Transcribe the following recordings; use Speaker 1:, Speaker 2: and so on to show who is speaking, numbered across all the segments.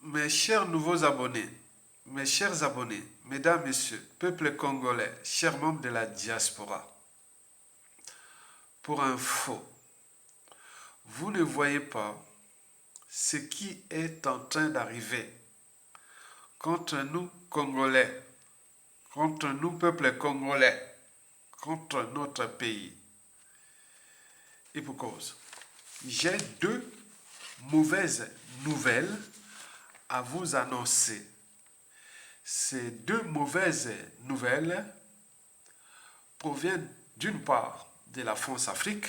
Speaker 1: Mes chers nouveaux abonnés, mes chers abonnés, mesdames, messieurs, peuple congolais, chers membres de la diaspora, pour info, vous ne voyez pas ce qui est en train d'arriver contre nous Congolais, contre nous peuple congolais, contre notre pays. Et pour cause, j'ai deux mauvaises nouvelles à vous annoncer. Ces deux mauvaises nouvelles proviennent d'une part de la France-Afrique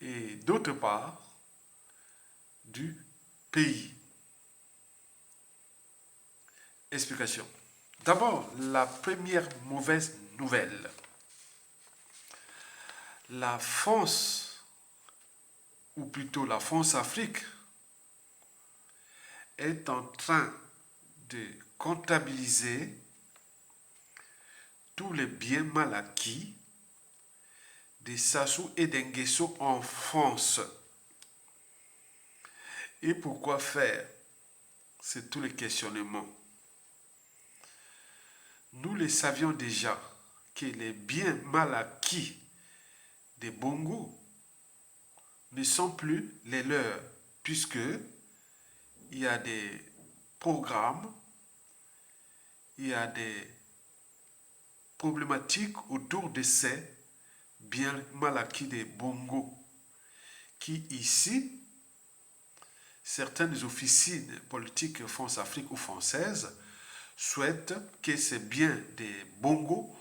Speaker 1: et d'autre part du pays. Explication. D'abord, la première mauvaise nouvelle. La France, ou plutôt la France-Afrique, est en train de comptabiliser tous les biens mal acquis des Sassou et des Nguesso en France. Et pourquoi faire? C'est tout le questionnement. Nous le savions déjà que les biens mal acquis des Bongo ne sont plus les leurs, puisque il y a des programmes, il y a des problématiques autour de ces biens mal acquis des Bongo, qui ici, certaines officines politiques France-Afrique ou françaises souhaitent que ces biens des Bongo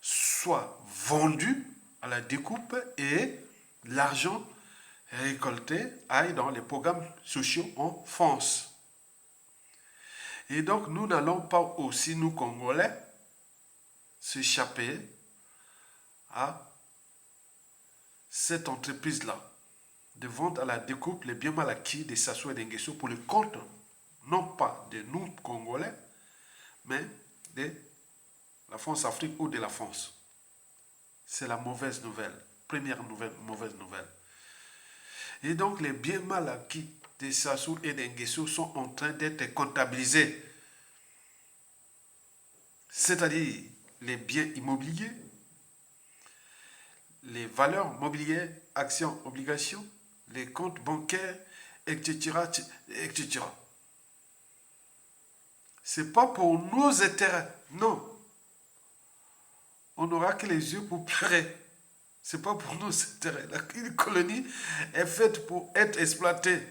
Speaker 1: soient vendus à la découpe et l'argent récolté aille dans les programmes sociaux en France. Et donc nous n'allons pas aussi, nous Congolais, s'échapper à cette entreprise-là de vendre à la découpe les biens mal acquis des Sassou et des Nguesso pour le compte, non pas de nous Congolais, mais de la France-Afrique ou de la France. C'est la mauvaise nouvelle. Première nouvelle, mauvaise nouvelle. Et donc les biens mal acquis des Sassou et des Nguesso sont en train d'être comptabilisés. C'est-à-dire les biens immobiliers, les valeurs mobilières, actions, obligations, les comptes bancaires, etc., etc. C'est pas pour nos intérêts, non. On n'aura que les yeux pour pleurer. C'est pas pour nos intérêts. La colonie est faite pour être exploitée.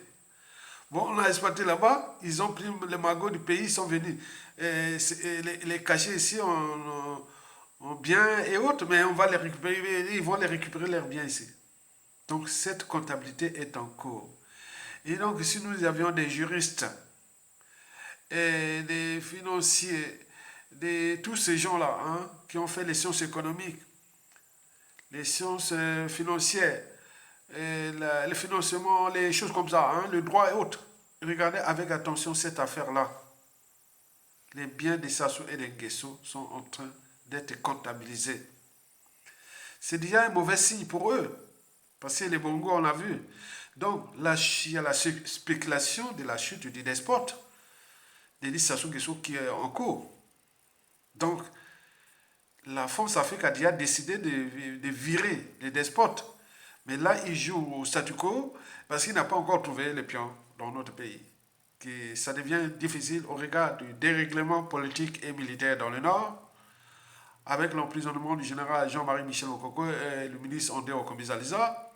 Speaker 1: Bon, on a exploité là-bas, ils ont pris les magots du pays, ils sont venus les cacher ici en biens et autres, mais on va les récupérer, ils vont les récupérer leurs biens ici. Donc cette comptabilité est en cours. Et donc si nous avions des juristes et des financiers, tous ces gens-là hein, qui ont fait les sciences économiques, les sciences financières, le financement, les choses comme ça, hein, le droit et autres. Regardez avec attention cette affaire-là. Les biens des Sassou et des Nguesso sont en train d'être comptabilisés. C'est déjà un mauvais signe pour eux. Parce que les Bongo, on l'a vu. Donc, là, il y a la spéculation de la chute du despote, des Sassou Nguesso qui est en cours. Donc, la France-Afrique a déjà décidé de virer les despotes. Mais là, il joue au statu quo parce qu'il n'a pas encore trouvé les pions dans notre pays. Que ça devient difficile au regard du dérèglement politique et militaire dans le Nord, avec l'emprisonnement du général Jean-Marie Michel Okoko et le ministre André Okombizaliza,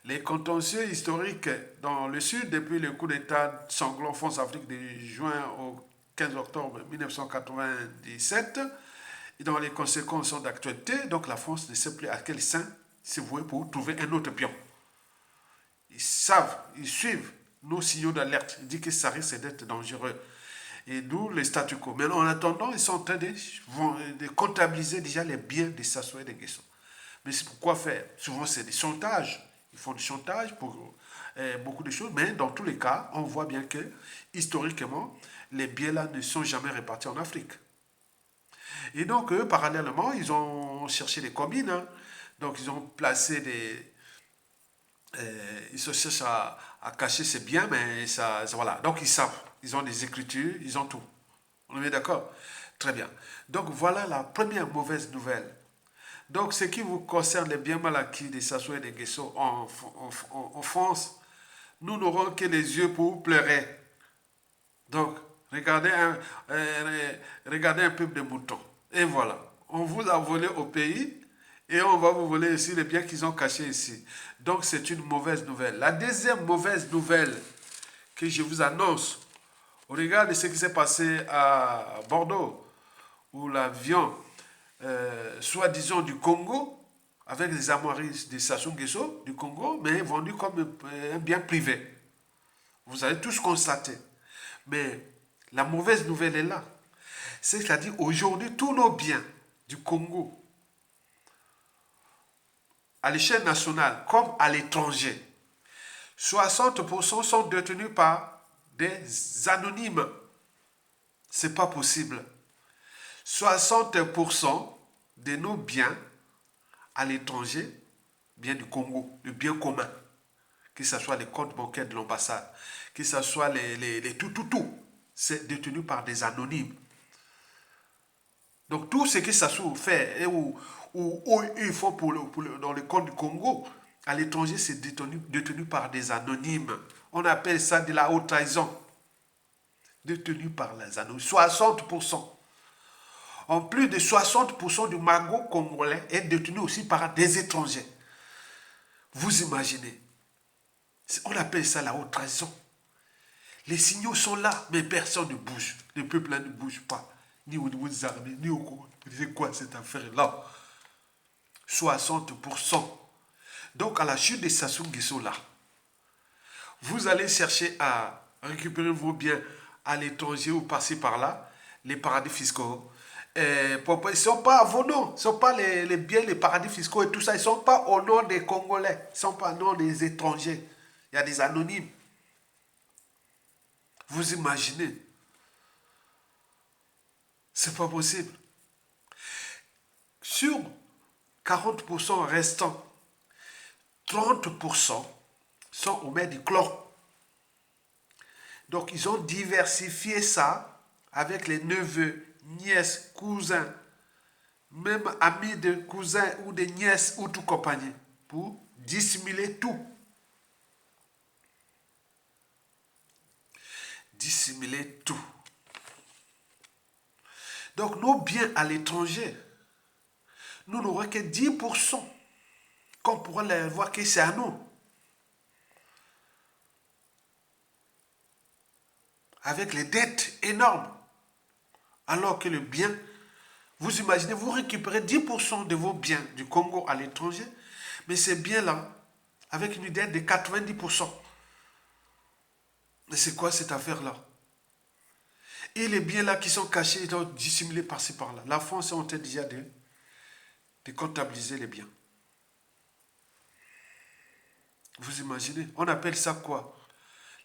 Speaker 1: les contentieux historiques dans le Sud depuis le coup d'État sanglant France-Afrique de juin au 15 octobre 1997, et dont les conséquences sont d'actualité, donc la France ne sait plus à quel sein se vouer pour trouver un autre pion. Ils savent, ils suivent nos signaux d'alerte. Ils disent que ça risque d'être dangereux. Et d'où les statu quo. Mais en attendant, ils sont en train de comptabiliser déjà les biens des Sassou et des Nguesso. Mais c'est pourquoi faire? Souvent, c'est des chantages. Ils font du chantage pour beaucoup de choses. Mais dans tous les cas, on voit bien que, historiquement, les biens-là ne sont jamais répartis en Afrique. Et donc, eux, parallèlement, ils ont cherché des combines. Hein. Donc, ils ont placé des... ils se cherchent à cacher ses biens, mais voilà. Donc ils savent, ils ont des écritures, ils ont tout. On est d'accord? Très bien. Donc voilà la première mauvaise nouvelle. Donc ce qui vous concerne les biens mal acquis des Sassou et des Guesso en France, nous n'aurons que les yeux pour pleurer. Donc regardez un peuple de moutons. Et voilà, on vous a volé au pays et on va vous voler ici les biens qu'ils ont cachés ici. Donc c'est une mauvaise nouvelle. La deuxième mauvaise nouvelle que je vous annonce, au regard de ce qui s'est passé à Bordeaux, où l'avion, soi-disant du Congo, avec les armoiries des Sassou Nguesso du Congo, mais vendu comme un bien privé. Vous allez tous constater. Mais la mauvaise nouvelle est là. C'est-à-dire aujourd'hui, tous nos biens du Congo, à l'échelle nationale comme à l'étranger, 60% sont détenus par des anonymes. C'est pas possible. 60% de nos biens à l'étranger, biens du Congo, le bien commun, que ce soit les comptes bancaires de l'ambassade, que ce soit les tout, c'est détenu par des anonymes. Donc tout ce que Sassou fait ou il faut dans le compte du Congo, à l'étranger, c'est détenu par des anonymes. On appelle ça de la haute trahison. Détenu par les anonymes. 60%. En plus de 60% du magot congolais est détenu aussi par des étrangers. Vous imaginez. On appelle ça la haute trahison. Les signaux sont là, mais personne ne bouge. Le peuple là ne bouge pas. Ni au niveau des armées, ni au Congo. C'est quoi cette affaire-là? 60%. Donc, à la chute de Sassou Nguesso là, vous allez chercher à récupérer vos biens à l'étranger ou passer par là, les paradis fiscaux. Ils ne sont pas à vos noms, ce ne sont pas les biens, les paradis fiscaux et tout ça, ils ne sont pas au nom des Congolais, ils ne sont pas au nom des étrangers. Il y a des anonymes. Vous imaginez? C'est pas possible. Sur 40% restants, 30% sont au maire du clan. Donc ils ont diversifié ça avec les neveux, nièces, cousins, même amis de cousins ou de nièces ou tout compagnie, pour dissimuler tout. Dissimuler tout. Donc nos biens à l'étranger, nous n'aurons que 10% qu'on pourra les voir que c'est à nous. Avec les dettes énormes. Alors que le bien, vous imaginez, vous récupérez 10% de vos biens du Congo à l'étranger, mais ces biens-là, avec une dette de 90%. Mais c'est quoi cette affaire-là? Et les biens-là qui sont cachés, ils sont dissimulés par-ci par-là. La France est en train déjà de comptabiliser les biens. Vous imaginez? On appelle ça quoi?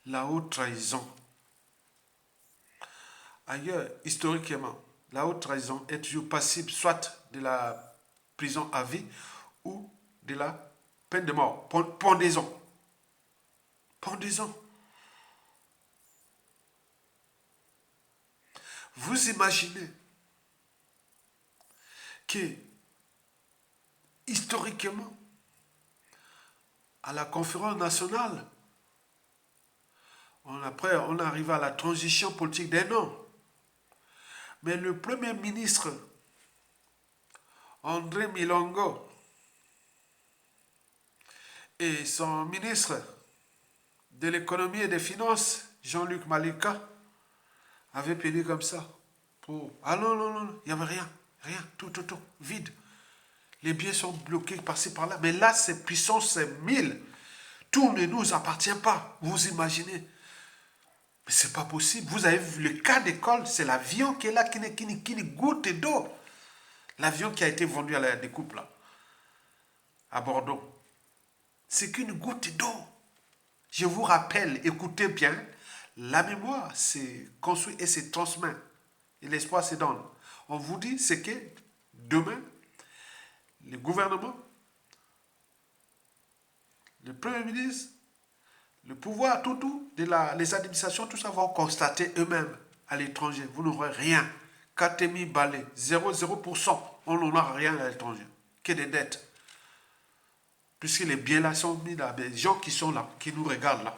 Speaker 1: La haute trahison. Ailleurs, historiquement, la haute trahison est toujours passible soit de la prison à vie ou de la peine de mort. Pendaison. Pendaison. Vous imaginez que, historiquement, à la conférence nationale, après, on arrive à la transition politique d'un an. Mais le Premier ministre, André Milongo, et son ministre de l'économie et des finances, Jean-Luc Malika, avaient payé comme ça. Ah non, non, non, il n'y avait rien, tout, vide. Les biens sont bloqués par-ci, par-là. Mais là, c'est puissance 1000. Tout ne nous appartient pas. Vous imaginez? Mais c'est pas possible. Vous avez vu le cas d'école, c'est l'avion qui est là, qui n'est goutte d'eau. L'avion qui a été vendu à la découpe là, à Bordeaux. C'est qu'une goutte d'eau. Je vous rappelle, écoutez bien, la mémoire c'est construit et c'est transmet. Et l'espoir se donne. On vous dit, c'est que demain, le gouvernement, le Premier ministre, Le pouvoir, les administrations, tout ça vont constater eux-mêmes à l'étranger. Vous n'aurez rien. Katemi Balé, 0,0%. On n'en a rien à l'étranger. Que des dettes. Puisque les biens là sont mis là, les gens qui sont là, qui nous regardent là.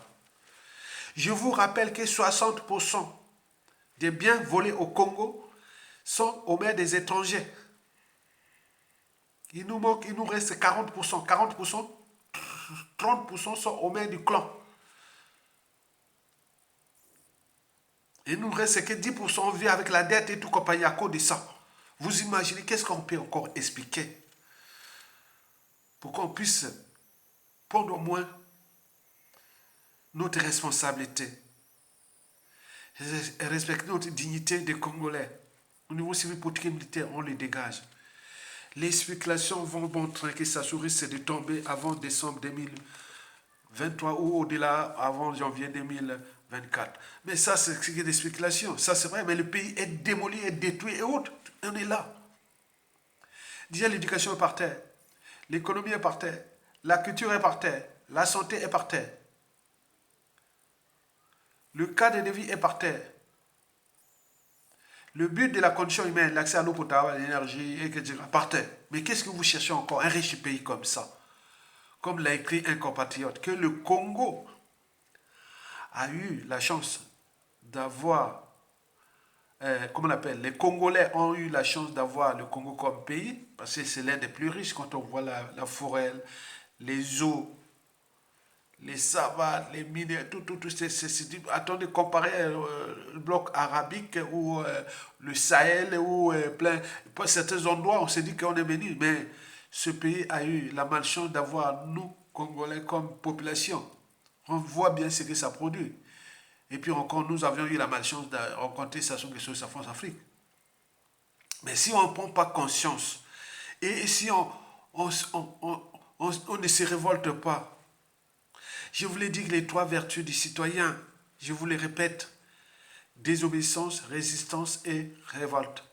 Speaker 1: Je vous rappelle que 60% des biens volés au Congo sont aux mains des étrangers. Il nous reste 40%. 40%, 30% sont aux mains du clan. Il nous reste que 10%, on vit avec la dette et tout compagnie à cause de ça. Vous imaginez, qu'est-ce qu'on peut encore expliquer pour qu'on puisse prendre au moins notre responsabilité et respecter notre dignité de Congolais. Au niveau civil, politique et militaire, on les dégage. Les spéculations vont montrer que ça risque de tomber avant décembre 2023 ou au-delà, avant janvier 2024. Mais ça, c'est des spéculations. Ça, c'est vrai, mais le pays est démoli, est détruit et autres. On est là. Déjà, l'éducation est par terre. L'économie est par terre. La culture est par terre. La santé est par terre. Le cadre de vie est par terre. Le but de la condition humaine, l'accès à l'eau potable, à l'énergie, etc., par terre. Mais qu'est-ce que vous cherchez encore? Un riche pays comme ça. Comme l'a écrit un compatriote, que le Congo a eu la chance d'avoir, comment on appelle, les Congolais ont eu la chance d'avoir le Congo comme pays, parce que c'est l'un des plus riches quand on voit la forêt, les eaux, les savanes, les mines, tout, attendez, comparer le bloc arabique ou le Sahel ou plein, pour certains endroits, on s'est dit qu'on est venu, mais ce pays a eu la malchance d'avoir nous, Congolais, comme population. On voit bien ce que ça produit. Et puis encore, nous avions eu la malchance de rencontrer ça sur sa France-Afrique. Mais si on ne prend pas conscience, et si on ne se révolte pas, je vous l'ai dit que les trois vertus du citoyen, je vous les répète, désobéissance, résistance et révolte.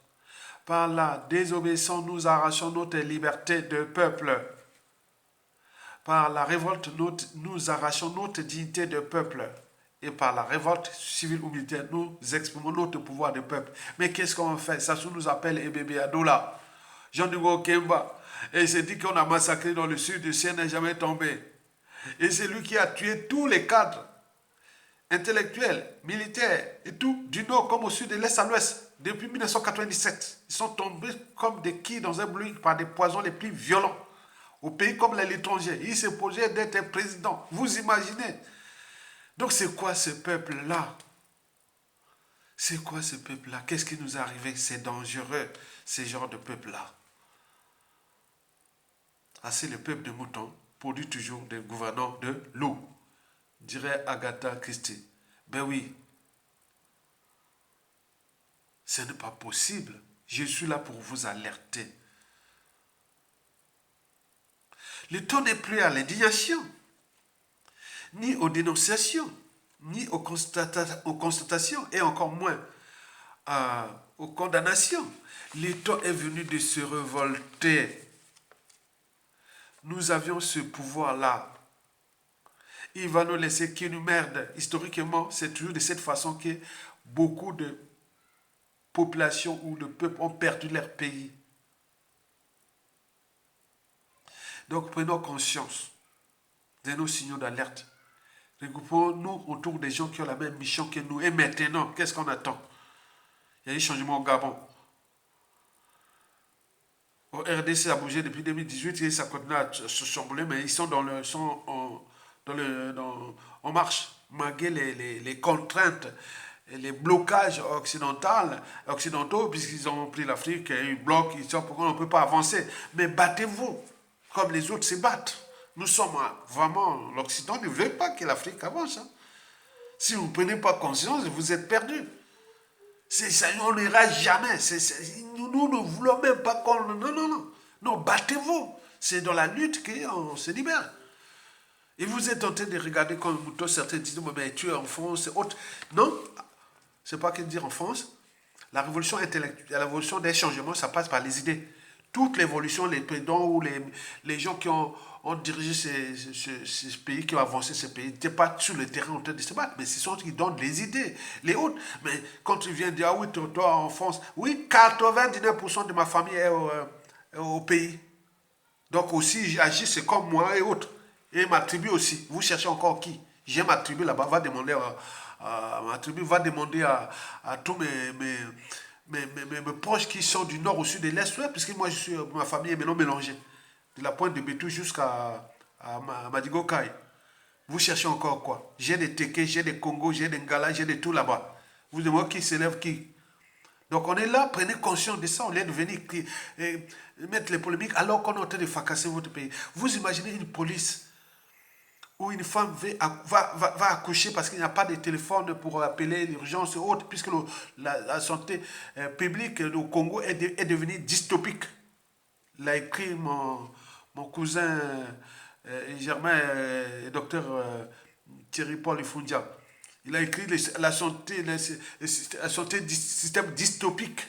Speaker 1: Par la désobéissance, nous arrachons notre liberté de peuple. Par la révolte, nous arrachons notre dignité de peuple. Et par la révolte civile ou militaire, nous exprimons notre pouvoir de peuple. Mais qu'est-ce qu'on fait? Ça nous appelle Ebebe Adoula, Jean-Dugo Kemba. Et il s'est dit qu'on a massacré dans le sud, le ciel n'est jamais tombé. Et c'est lui qui a tué tous les cadres intellectuels, militaires et tout, du nord comme au sud, de l'est à l'ouest, depuis 1997. Ils sont tombés comme des quilles dans un bouillon par des poisons les plus violents. Au pays comme l'étranger, il se posait d'être président. Vous imaginez? Donc c'est quoi ce peuple-là? C'est quoi ce peuple-là? Qu'est-ce qui nous est arrivé? C'est dangereux, ce genre de peuple-là. Ah, c'est le peuple de moutons produit toujours des gouvernants de loups, dirait Agatha Christie. Ben oui, ce n'est pas possible. Je suis là pour vous alerter. Le temps n'est plus à l'indignation, ni aux dénonciations, ni aux constatations, et encore moins aux condamnations. Le temps est venu de se révolter. Nous avions ce pouvoir-là. Il va nous laisser qu'il nous merde. Historiquement, c'est toujours de cette façon que beaucoup de populations ou de peuples ont perdu leur pays. Donc prenons conscience de nos signaux d'alerte. Regroupons-nous autour des gens qui ont la même mission que nous. Et maintenant, qu'est-ce qu'on attend? Il y a eu changement au Gabon. Au RDC a bougé depuis 2018 et ça continue à se chambouler, mais ils sont en marche, malgré les contraintes et les blocages occidentaux, puisqu'ils ont pris l'Afrique et ils bloquent, ils sont pourquoi on ne peut pas avancer. Mais battez-vous, comme les autres se battent. Nous sommes vraiment, l'Occident ne veut pas que l'Afrique avance. Hein. Si vous ne prenez pas conscience, vous êtes perdus. On n'ira jamais. Nous ne voulons même pas qu'on... Non. Non, battez-vous. C'est dans la lutte qu'on se libère. Et vous êtes en train de regarder comme un mouton, certains disent, mais tu es en France, c'est autre. Non, c'est pas que dire en France. La révolution intellectuelle, la révolution des changements, ça passe par les idées. toute l'évolution, les présidents ou les gens qui ont dirigé ces pays, qui ont avancé ces pays, n'étaient pas sur le terrain en train de se battre, mais ce sont eux qui donnent les idées, les autres. Mais quand tu viens dire, ah oui, toi en France, oui, 99% de ma famille est au pays. Donc aussi, agissent comme moi et autres. Et ma tribu aussi. Vous cherchez encore qui? J'ai ma tribu là-bas, va demander ma tribu va demander à tous mes proches qui sont du nord au sud et de l'est, ouais, puisque moi, ma famille est maintenant mélangée. De la pointe de Bétou jusqu'à Madigo Kai. Vous cherchez encore quoi? J'ai des Téké, j'ai des Congo, j'ai des Ngala, j'ai des tout là-bas. Vous demandez qui s'élève qui? Donc on est là, prenez conscience de ça, on est de venir mettre les polémiques alors qu'on est en train de fracasser votre pays. Vous imaginez une police où une femme va accoucher parce qu'il n'y a pas de téléphone pour appeler l'urgence et autres, puisque la santé publique au Congo est devenue dystopique. L'a écrit mon cousin Germain, docteur Thierry Paul Ifundia. Il a écrit la santé, la santé système dystopique.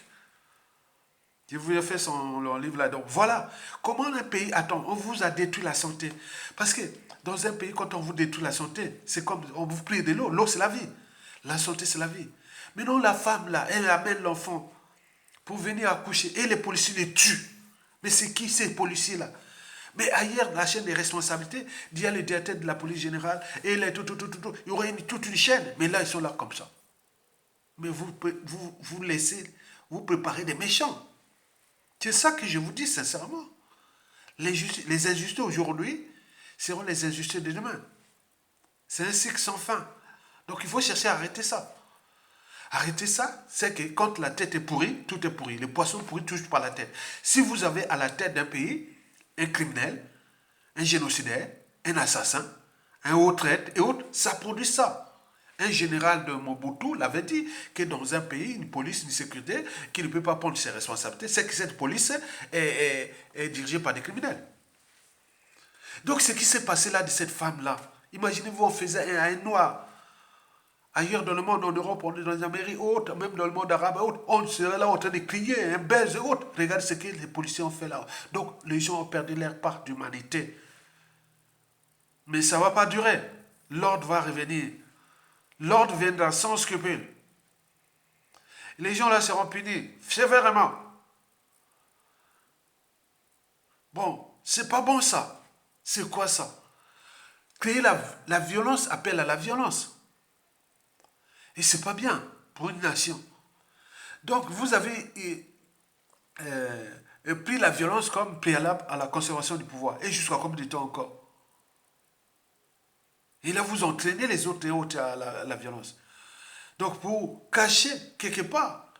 Speaker 1: Je vous ai fait son livre là. Donc voilà, comment un pays, attends, on vous a détruit la santé. Parce que dans un pays, quand on vous détruit la santé, c'est comme on vous prive de l'eau. L'eau, c'est la vie. La santé, c'est la vie. Mais non, la femme là, elle amène l'enfant pour venir accoucher et les policiers les tuent. Mais c'est qui ces policiers là? Mais ailleurs, la chaîne des responsabilités, il y a le directeur de la police générale et il y aurait toute une chaîne. Mais là, ils sont là comme ça. Mais vous laissez, vous préparez des méchants. C'est ça que je vous dis sincèrement. Les injustices aujourd'hui seront les injustices de demain. C'est un cycle sans fin. Donc il faut chercher à arrêter ça. Arrêter ça, c'est que quand la tête est pourrie, tout est pourri. Les poissons pourris touchent pas la tête. Si vous avez à la tête d'un pays un criminel, un génocidaire, un assassin, un haut traître et autres, ça produit ça. Un général de Mobutu l'avait dit que dans un pays, une police, une sécurité, qui ne peut pas prendre ses responsabilités, c'est que cette police est dirigée par des criminels. Donc ce qui s'est passé là de cette femme-là, imaginez-vous, on faisait un noir. Ailleurs dans le monde, en Europe, on est dans les Amériques hautes, même dans le monde arabe haute, on serait là en train de crier, un belge et autres. Regardez ce que les policiers ont fait là. Donc les gens ont perdu leur part d'humanité. Mais ça ne va pas durer. L'ordre va revenir. L'ordre viendra sans scrupule. Les gens là seront punis sévèrement. Bon, c'est pas bon ça. C'est quoi ça? Créer la violence appelle à la violence. Et c'est pas bien pour une nation. Donc vous avez pris la violence comme préalable à la conservation du pouvoir. Et jusqu'à combien de temps encore? Et là, vous entraînez les autres et autres à la violence. Donc, pour cacher quelque part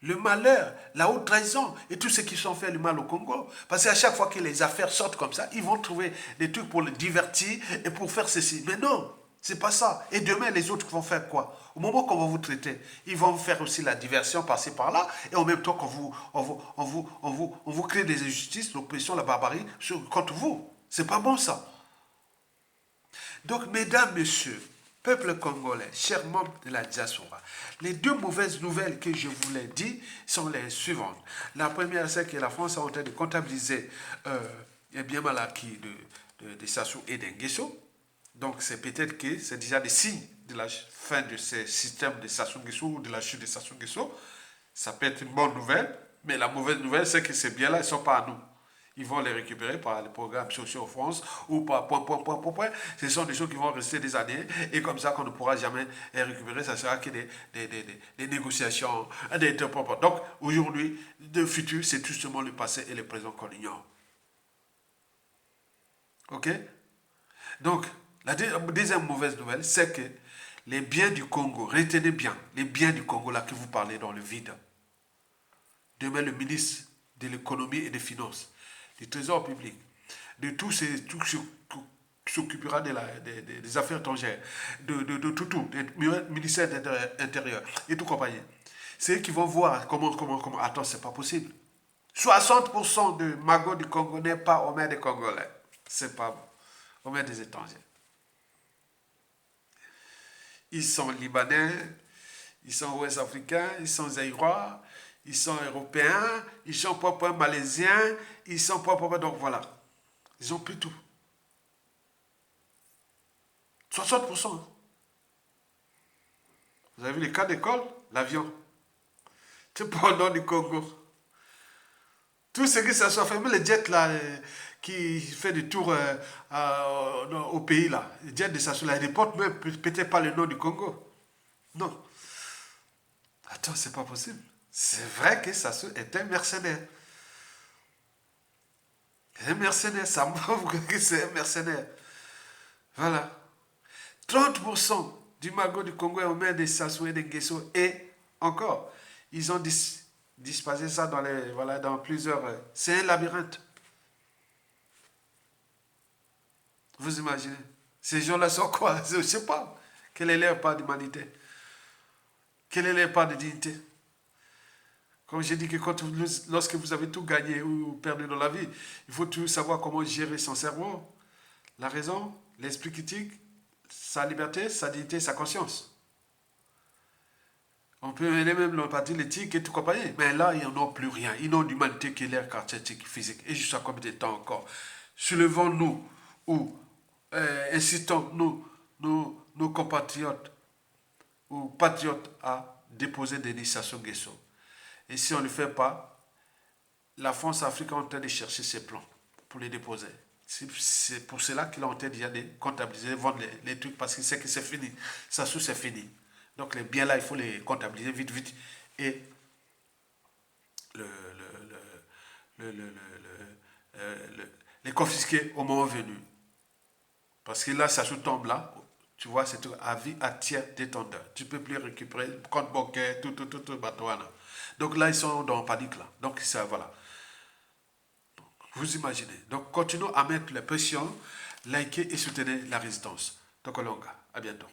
Speaker 1: le malheur, la haute trahison et tout ce qui sont fait le mal au Congo, parce qu'à chaque fois que les affaires sortent comme ça, ils vont trouver des trucs pour le divertir et pour faire ceci. Mais non, c'est pas ça. Et demain, les autres vont faire quoi? Au moment qu'on va vous traiter, ils vont faire aussi la diversion par-ci par-là, et en même temps on vous crée des injustices, l'oppression, la barbarie contre vous. C'est pas bon ça. Donc, mesdames, messieurs, peuple congolais, chers membres de la diaspora, les deux mauvaises nouvelles que je vous l'ai dit sont les suivantes. La première, c'est que la France est en train de comptabiliser un bien mal acquis de Sassou et d'Nguesso. Donc, c'est peut-être que c'est déjà des signes de la fin de ces systèmes de Sassou Nguesso ou de la chute de Sassou Nguesso. Ça peut être une bonne nouvelle, mais la mauvaise nouvelle, c'est que ces biens-là, ils ne sont pas à nous. Ils vont les récupérer par les programmes sociaux en France ou par point. Ce sont des choses qui vont rester des années et comme ça qu'on ne pourra jamais les récupérer. Ça sera que des négociations. Donc aujourd'hui, le futur, c'est justement le passé et le présent qu'on ignore. Ok? Donc, la deuxième mauvaise nouvelle, c'est que les biens du Congo, retenez bien, les biens du Congo là que vous parlez dans le vide. Demain, le ministre de l'économie et des finances, du trésor public, de tout ce qui s'occupera des affaires étrangères, de tout, des ministères de l'Intérieur et tout compagnie. C'est eux qui vont voir comment. Attends, c'est pas possible. 60% de magot du Congo n'est pas aux mains des Congolais. C'est pas bon. Aux mains des étrangers. Ils sont libanais, ils sont ouest-africains, ils sont zaïrois, ils sont européens, ils sont propres malaisiens, ils sont propres, donc voilà. Ils ont pris tout. 60%. Hein. Vous avez vu les cas d'école? L'avion. C'est pas au nord du Congo. Tout ce qui s'assoit, même les jets là, qui fait des tours au pays là, les jets de Sassou là, ils ne portent même peut-être pas le nom du Congo. Non. Attends, c'est pas possible. C'est vrai que Sassou est un mercenaire. Un mercenaire, ça me que c'est un mercenaire. Voilà. 30% du magot du Congo est aux mains des Sassou et des Nguesso. Et encore, ils ont dispersé ça dans, voilà, dans plusieurs... c'est un labyrinthe. Vous imaginez? Ces gens-là sont quoi? Je ne sais pas. Quelle est leur part d'humanité? Quelle est leur part de dignité? Comme j'ai dit que lorsque vous avez tout gagné ou perdu dans la vie, il faut toujours savoir comment gérer son cerveau, la raison, l'esprit critique, sa liberté, sa dignité, sa conscience. On peut mener même l'empathie, l'éthique et tout compagnie. Mais là, ils n'en ont plus rien. Ils n'ont d'humanité que leur caractéristique physique. Et jusqu'à combien de temps encore? Soulevons-nous ou incitons nos compatriotes ou patriotes à déposer des initiations Guesso. Et si on ne le fait pas, la France-Afrique est en train de chercher ses plans pour les déposer. C'est pour cela qu'ils ont en train déjà de comptabiliser, vendre les trucs, parce qu'ils savent que c'est fini. Ça sous, c'est fini. Donc les biens là, il faut les comptabiliser vite, vite. Et les confisquer au moment venu. Parce que là, ça se tombe là. Tu vois, c'est à vie à tiers détendeur. Tu ne peux plus récupérer compte bancaire, tout, bateau. Donc là, ils sont dans panique là. Donc ça, voilà. Vous imaginez. Donc continuons à mettre les pressions, likez et soutenez la résistance. Donc Olonga, à bientôt.